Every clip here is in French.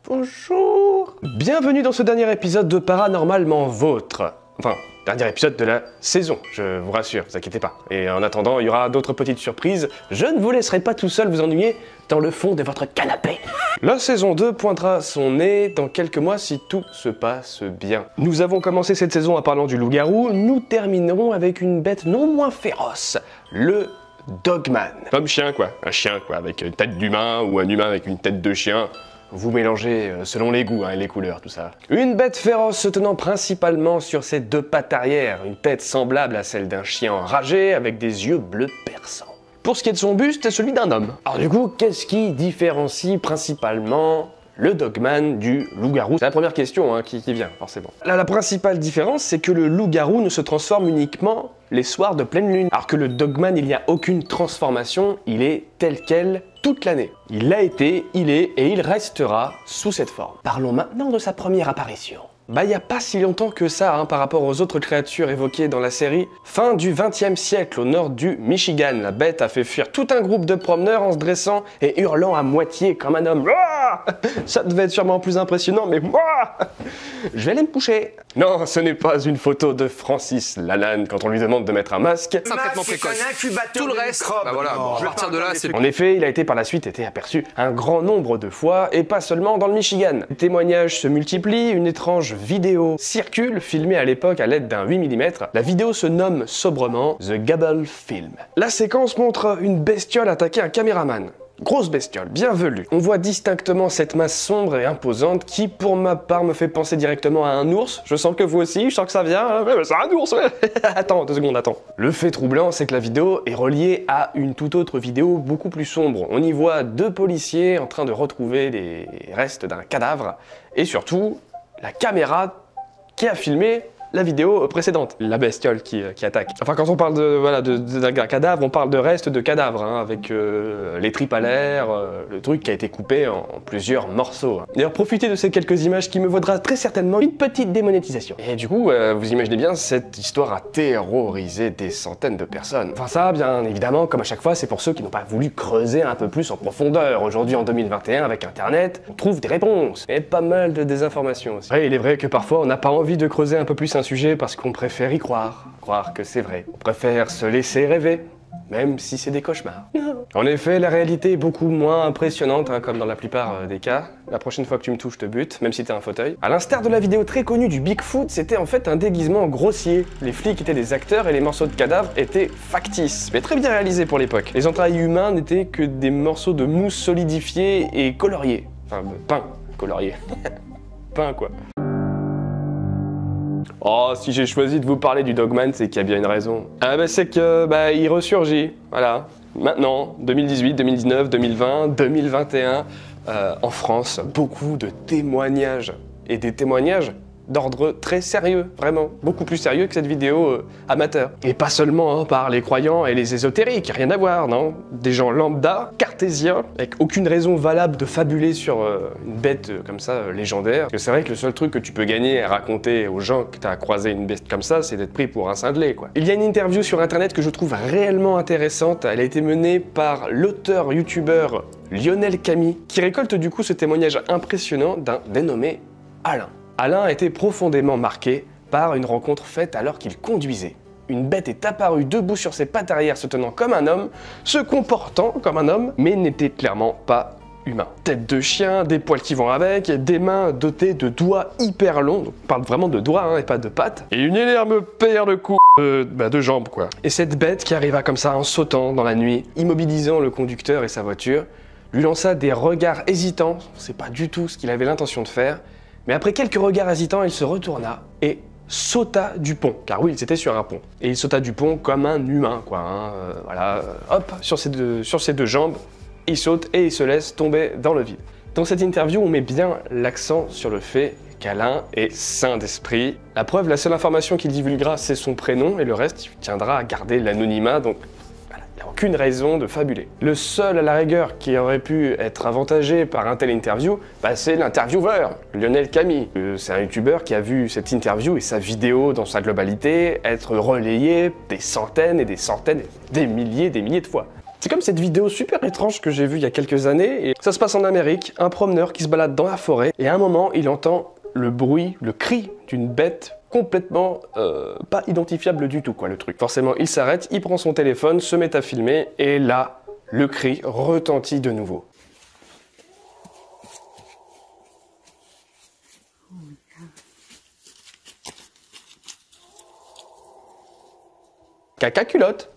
Bonjour. Bienvenue dans ce dernier épisode de Paranormalement Vôtre. Enfin, dernier épisode de la saison, je vous rassure, vous inquiétez pas. Et en attendant, il y aura d'autres petites surprises. Je ne vous laisserai pas tout seul vous ennuyer dans le fond de votre canapé. La saison 2 pointera son nez dans quelques mois si tout se passe bien. Nous avons commencé cette saison en parlant du loup-garou, nous terminerons avec une bête non moins féroce, le Dogman. Comme chien quoi, un chien quoi, avec une tête d'humain ou un humain avec une tête de chien. Vous mélangez selon les goûts et les couleurs, tout ça. Une bête féroce se tenant principalement sur ses deux pattes arrière, une tête semblable à celle d'un chien enragé avec des yeux bleus perçants. Pour ce qui est de son buste, c'est celui d'un homme. Alors du coup, qu'est-ce qui différencie principalement le Dogman du loup-garou? C'est la première question qui vient, forcément. Là, la principale différence, c'est que le loup-garou ne se transforme uniquement les soirs de pleine lune. Alors que le Dogman, il n'y a aucune transformation, il est tel quel toute l'année. Il a été, il est et il restera sous cette forme. Parlons maintenant de sa première apparition. Il n'y a pas si longtemps que ça par rapport aux autres créatures évoquées dans la série. Fin du XXe siècle, au nord du Michigan, la bête a fait fuir tout un groupe de promeneurs en se dressant et hurlant à moitié comme un homme. Ça devait être sûrement plus impressionnant, mais moi, je vais aller me coucher. Non, ce n'est pas une photo de Francis Lalanne quand on lui demande de mettre un masque. C'est un traitement précoce. Tout le reste, bah voilà, à partir de là, c'est... En effet, il a été par la suite aperçu un grand nombre de fois, et pas seulement dans le Michigan. Les témoignages se multiplient, une étrange vidéo circule, filmée à l'époque à l'aide d'un 8 mm. La vidéo se nomme sobrement The Gable Film. La séquence montre une bestiole attaquer un caméraman. Grosse bestiole, bien velue. On voit distinctement cette masse sombre et imposante qui, pour ma part, me fait penser directement à un ours. Je sens que vous aussi, je sens que ça vient. Ouais, c'est un ours, ouais. Attends, 2 secondes, attends. Le fait troublant, c'est que la vidéo est reliée à une toute autre vidéo beaucoup plus sombre. On y voit 2 policiers en train de retrouver les restes d'un cadavre. Et surtout, la caméra qui a filmé la vidéo précédente, la bestiole qui attaque. Enfin, quand on parle d'un cadavre, on parle de restes de cadavre, avec les tripes à l'air, le truc qui a été coupé en plusieurs morceaux. D'ailleurs, profitez de ces quelques images qui me vaudra très certainement une petite démonétisation. Et du coup, vous imaginez bien, cette histoire a terrorisé des centaines de personnes. Enfin ça, bien évidemment, comme à chaque fois, c'est pour ceux qui n'ont pas voulu creuser un peu plus en profondeur. Aujourd'hui, en 2021, avec Internet, on trouve des réponses, et pas mal de désinformations aussi. Ouais, il est vrai que parfois, on n'a pas envie de creuser un peu plus un sujet parce qu'on préfère y croire que c'est vrai. On préfère se laisser rêver, même si c'est des cauchemars. En effet, la réalité est beaucoup moins impressionnante, comme dans la plupart des cas. La prochaine fois que tu me touches, je te bute, même si t'es un fauteuil. À l'instar de la vidéo très connue du Bigfoot, c'était en fait un déguisement grossier. Les flics étaient des acteurs et les morceaux de cadavres étaient factices, mais très bien réalisés pour l'époque. Les entrailles humaines n'étaient que des morceaux de mousse solidifiés et coloriés. Enfin, peint, colorié. Peint, quoi. Oh, si j'ai choisi de vous parler du Dogman, c'est qu'il y a bien une raison. Ah bah c'est que, il ressurgit, voilà. Maintenant, 2018, 2019, 2020, 2021, en France, beaucoup de témoignages. Et des témoignages d'ordre très sérieux, vraiment. Beaucoup plus sérieux que cette vidéo amateur. Et pas seulement par les croyants et les ésotériques, rien à voir, non. Des gens lambda, cartésiens, avec aucune raison valable de fabuler sur une bête comme ça, légendaire. Parce que c'est vrai que le seul truc que tu peux gagner à raconter aux gens que t'as croisé une bête comme ça, c'est d'être pris pour un cinglé, quoi. Il y a une interview sur internet que je trouve réellement intéressante. Elle a été menée par l'auteur youtubeur Lionel Camille, qui récolte du coup ce témoignage impressionnant d'un dénommé Alain. Alain a été profondément marqué par une rencontre faite alors qu'il conduisait. Une bête est apparue debout sur ses pattes arrière se tenant comme un homme, se comportant comme un homme, mais n'était clairement pas humain. Tête de chien, des poils qui vont avec, des mains dotées de doigts hyper longs, donc on parle vraiment de doigts et pas de pattes, et une énorme paire de coups de jambes quoi. Et cette bête qui arriva comme ça en sautant dans la nuit, immobilisant le conducteur et sa voiture, lui lança des regards hésitants, c'est pas du tout ce qu'il avait l'intention de faire, mais après quelques regards hésitants, il se retourna et sauta du pont. Car oui, il était sur un pont. Et il sauta du pont comme un humain, quoi. Voilà, hop, sur ses deux jambes, il saute et il se laisse tomber dans le vide. Dans cette interview, on met bien l'accent sur le fait qu'Alain est sain d'esprit. La preuve, la seule information qu'il divulguera, c'est son prénom, et le reste, il tiendra à garder l'anonymat, donc il n'y a aucune raison de fabuler. Le seul à la rigueur qui aurait pu être avantagé par un tel interview, c'est l'intervieweur, Lionel Camille. C'est un youtubeur qui a vu cette interview et sa vidéo dans sa globalité être relayée des centaines et des centaines, des milliers de fois. C'est comme cette vidéo super étrange que j'ai vue il y a quelques années, et ça se passe en Amérique, un promeneur qui se balade dans la forêt, et à un moment, il entend le bruit, le cri d'une bête complètement pas identifiable du tout, quoi, le truc. Forcément, il s'arrête, il prend son téléphone, se met à filmer, et là, le cri retentit de nouveau. Caca culotte,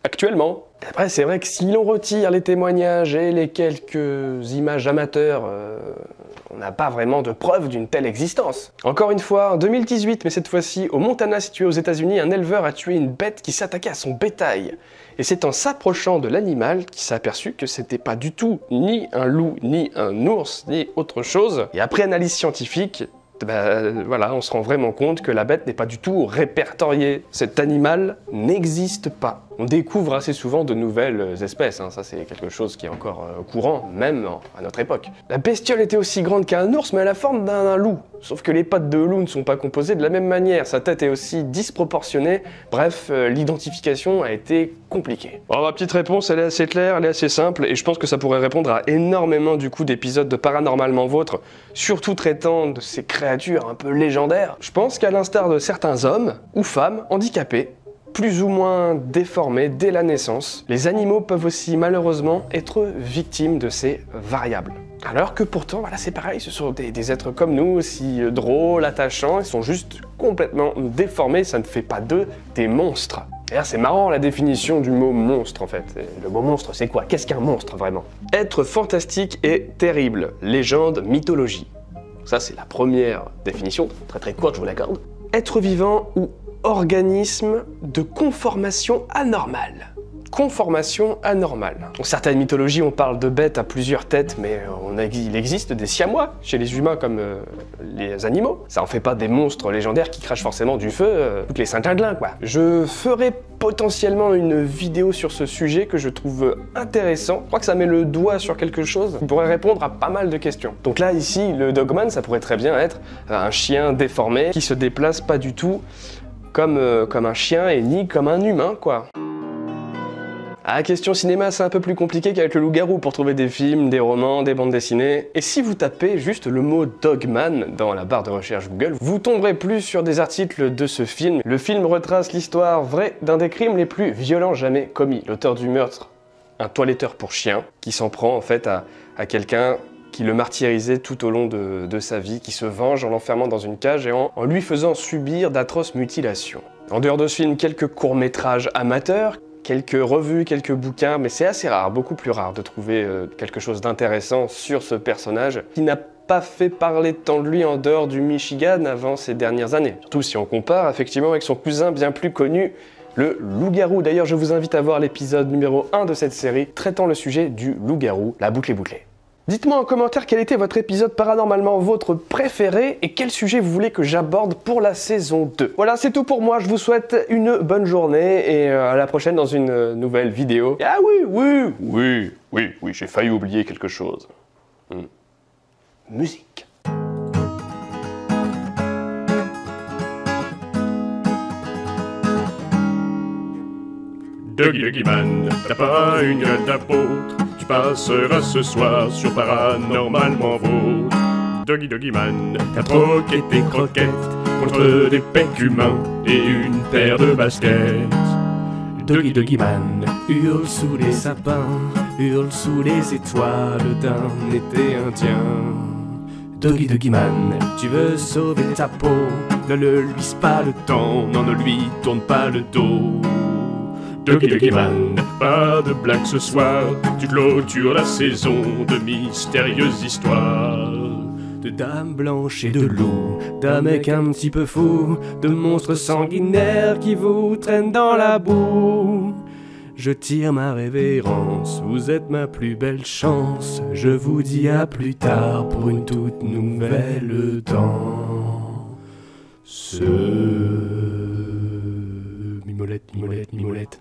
actuellement. Après, c'est vrai que si l'on retire les témoignages et les quelques images amateurs, on n'a pas vraiment de preuve d'une telle existence. Encore une fois, en 2018, mais cette fois-ci, au Montana situé aux États-Unis, un éleveur a tué une bête qui s'attaquait à son bétail. Et c'est en s'approchant de l'animal qu'il s'est aperçu que c'était pas du tout ni un loup, ni un ours, ni autre chose. Et après analyse scientifique, voilà, on se rend vraiment compte que la bête n'est pas du tout répertoriée. Cet animal n'existe pas. On découvre assez souvent de nouvelles espèces, hein. Ça c'est quelque chose qui est encore courant, même à notre époque. La bestiole était aussi grande qu'un ours, mais à la forme d'un loup. Sauf que les pattes de loup ne sont pas composées de la même manière, sa tête est aussi disproportionnée. Bref, l'identification a été compliquée. Bon, ma petite réponse, elle est assez claire, elle est assez simple, et je pense que ça pourrait répondre à énormément du coup d'épisodes de Paranormalement Vôtre, surtout traitant de ces créatures un peu légendaires. Je pense qu'à l'instar de certains hommes ou femmes handicapés, plus ou moins déformés dès la naissance, les animaux peuvent aussi malheureusement être victimes de ces variables. Alors que pourtant, voilà, c'est pareil, ce sont des êtres comme nous, aussi drôles, attachants, ils sont juste complètement déformés, ça ne fait pas d'eux des monstres. D'ailleurs, c'est marrant la définition du mot monstre en fait. Le mot monstre, c'est quoi? Qu'est-ce qu'un monstre vraiment? Être fantastique et terrible, légende, mythologie. Ça, c'est la première définition, très courte, je vous l'accorde. Être vivant ou organisme de conformation anormale. Conformation anormale. Dans certaines mythologies, on parle de bêtes à plusieurs têtes, mais il existe des siamois chez les humains comme les animaux. Ça en fait pas des monstres légendaires qui crachent forcément du feu toutes les Saint-Glinglin, quoi. Je ferai potentiellement une vidéo sur ce sujet que je trouve intéressant. Je crois que ça met le doigt sur quelque chose qui pourrait répondre à pas mal de questions. Donc là, ici, le dogman, ça pourrait très bien être un chien déformé qui se déplace pas du tout comme un chien et ni comme un humain, quoi. Ah, question cinéma, c'est un peu plus compliqué qu'avec le loup-garou pour trouver des films, des romans, des bandes dessinées. Et si vous tapez juste le mot Dogman dans la barre de recherche Google, vous tomberez plus sur des articles de ce film. Le film retrace l'histoire vraie d'un des crimes les plus violents jamais commis. L'auteur du meurtre, un toiletteur pour chien, qui s'en prend en fait à quelqu'un qui le martyrisait tout au long de sa vie, qui se venge en l'enfermant dans une cage et en lui faisant subir d'atroces mutilations. En dehors de ce film, quelques courts-métrages amateurs, quelques revues, quelques bouquins, mais c'est assez rare, beaucoup plus rare de trouver quelque chose d'intéressant sur ce personnage qui n'a pas fait parler tant de lui en dehors du Michigan avant ces dernières années. Surtout si on compare effectivement avec son cousin bien plus connu, le loup-garou. D'ailleurs, je vous invite à voir l'épisode numéro 1 de cette série traitant le sujet du loup-garou, la boucle est bouclée. Dites-moi en commentaire quel était votre épisode paranormalement votre préféré et quel sujet vous voulez que j'aborde pour la saison 2. Voilà, c'est tout pour moi, je vous souhaite une bonne journée et à la prochaine dans une nouvelle vidéo. Ah oui, j'ai failli oublier quelque chose. Musique. Doggy Man, t'as pas une gueule d'apôtre, tu passeras ce soir sur Paranormalement Vôtre. Doggy Man, t'as troqué tes croquettes contre des pecs humains et une paire de baskets. Doggy Man, hurle sous les sapins, hurle sous les étoiles d'un été indien. Doggy Man, tu veux sauver ta peau, ne le luise pas le temps, non ne lui tourne pas le dos. Doggy Man, pas de blague ce soir, tu clôtures la saison de mystérieuses histoires. De dames blanches et de loups, d'un mec un petit peu fou, de monstres sanguinaires qui vous traînent dans la boue. Je tire ma révérence, vous êtes ma plus belle chance, je vous dis à plus tard pour une toute nouvelle danse. Mimolette, mimolette, mimolette.